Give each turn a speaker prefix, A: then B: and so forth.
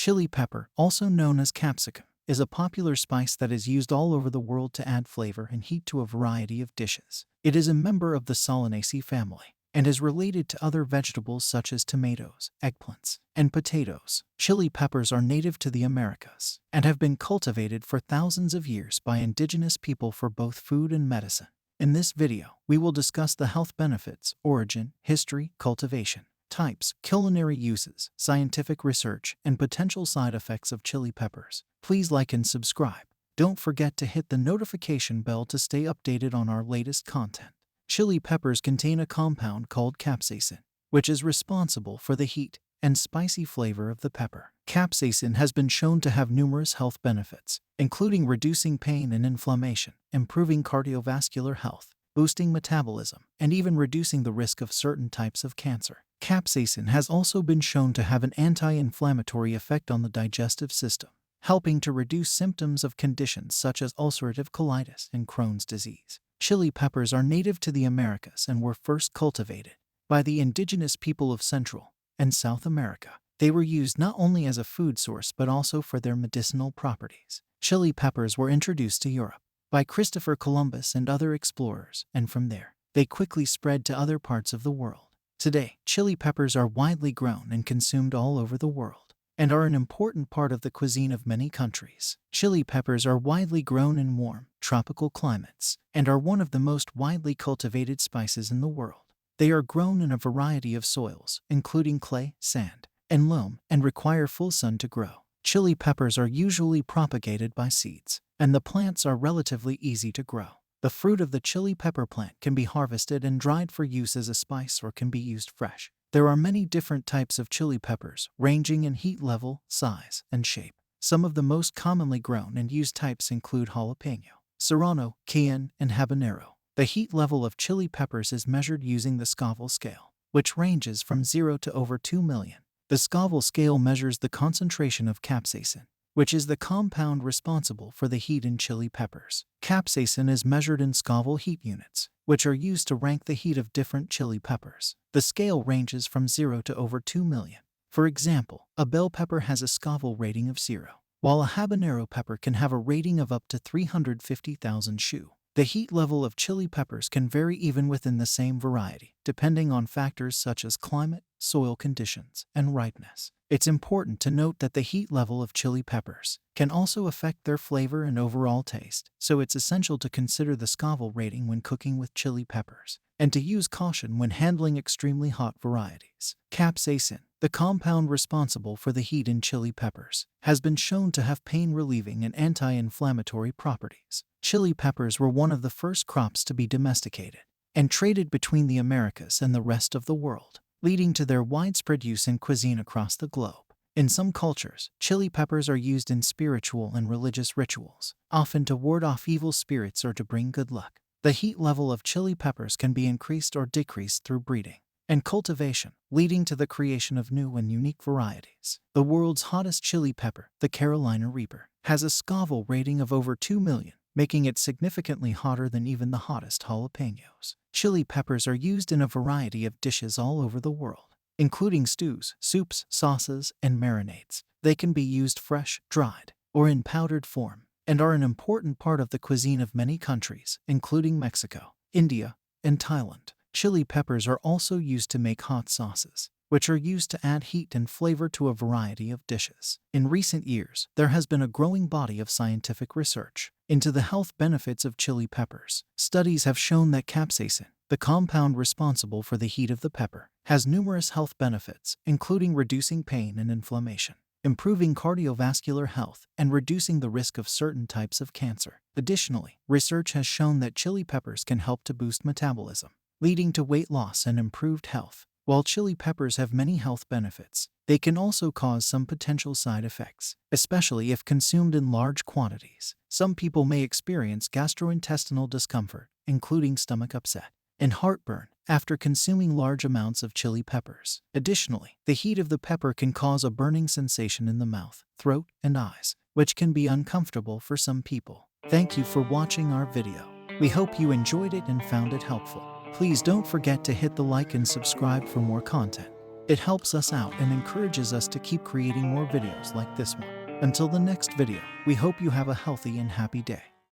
A: Chili pepper, also known as capsicum, is a popular spice that is used all over the world to add flavor and heat to a variety of dishes. It is a member of the Solanaceae family and is related to other vegetables such as tomatoes, eggplants, and potatoes. Chili peppers are native to the Americas and have been cultivated for thousands of years by indigenous people for both food and medicine. In this video, we will discuss the health benefits, origin, history, cultivation, types, culinary uses, scientific research, and potential side effects of chili peppers. Please like and subscribe. Don't forget to hit the notification bell to stay updated on our latest content. Chili peppers contain a compound called capsaicin, which is responsible for the heat and spicy flavor of the pepper. Capsaicin has been shown to have numerous health benefits, including reducing pain and inflammation, improving cardiovascular health, boosting metabolism, and even reducing the risk of certain types of cancer. Capsaicin has also been shown to have an anti-inflammatory effect on the digestive system, helping to reduce symptoms of conditions such as ulcerative colitis and Crohn's disease. Chili peppers are native to the Americas and were first cultivated by the indigenous people of Central and South America. They were used not only as a food source but also for their medicinal properties. Chili peppers were introduced to Europe by Christopher Columbus and other explorers, and from there, they quickly spread to other parts of the world. Today, chili peppers are widely grown and consumed all over the world and are an important part of the cuisine of many countries. Chili peppers are widely grown in warm, tropical climates and are one of the most widely cultivated spices in the world. They are grown in a variety of soils, including clay, sand, and loam, and require full sun to grow. Chili peppers are usually propagated by seeds, and the plants are relatively easy to grow. The fruit of the chili pepper plant can be harvested and dried for use as a spice or can be used fresh. There are many different types of chili peppers, ranging in heat level, size, and shape. Some of the most commonly grown and used types include jalapeno, serrano, cayenne, and habanero. The heat level of chili peppers is measured using the Scoville scale, which ranges from 0 to over 2 million. The Scoville scale measures the concentration of capsaicin, which is the compound responsible for the heat in chili peppers. Capsaicin is measured in Scoville heat units, which are used to rank the heat of different chili peppers. The scale ranges from 0 to over 2 million. For example, a bell pepper has a Scoville rating of 0, while a habanero pepper can have a rating of up to 350,000 Shu. The heat level of chili peppers can vary even within the same variety, depending on factors such as climate, soil conditions, and ripeness. It's important to note that the heat level of chili peppers can also affect their flavor and overall taste, so it's essential to consider the Scoville rating when cooking with chili peppers, and to use caution when handling extremely hot varieties. Capsaicin, the compound responsible for the heat in chili peppers, has been shown to have pain-relieving and anti-inflammatory properties. Chili peppers were one of the first crops to be domesticated and traded between the Americas and the rest of the world, leading to their widespread use in cuisine across the globe. In some cultures, chili peppers are used in spiritual and religious rituals, often to ward off evil spirits or to bring good luck. The heat level of chili peppers can be increased or decreased through breeding and cultivation, leading to the creation of new and unique varieties. The world's hottest chili pepper, the Carolina Reaper, has a Scoville rating of over 2 million, making it significantly hotter than even the hottest jalapenos. Chili peppers are used in a variety of dishes all over the world, including stews, soups, sauces, and marinades. They can be used fresh, dried, or in powdered form, and are an important part of the cuisine of many countries, including Mexico, India, and Thailand. Chili peppers are also used to make hot sauces, which are used to add heat and flavor to a variety of dishes. In recent years, there has been a growing body of scientific research into the health benefits of chili peppers. Studies have shown that capsaicin, the compound responsible for the heat of the pepper, has numerous health benefits, including reducing pain and inflammation, improving cardiovascular health, and reducing the risk of certain types of cancer. Additionally, research has shown that chili peppers can help to boost metabolism, leading to weight loss and improved health. While chili peppers have many health benefits, they can also cause some potential side effects, especially if consumed in large quantities. Some people may experience gastrointestinal discomfort, including stomach upset and heartburn, after consuming large amounts of chili peppers. Additionally, the heat of the pepper can cause a burning sensation in the mouth, throat, and eyes, which can be uncomfortable for some people. Thank you for watching our video. We hope you enjoyed it and found it helpful. Please don't forget to hit the like and subscribe for more content. It helps us out and encourages us to keep creating more videos like this one. Until the next video, we hope you have a healthy and happy day.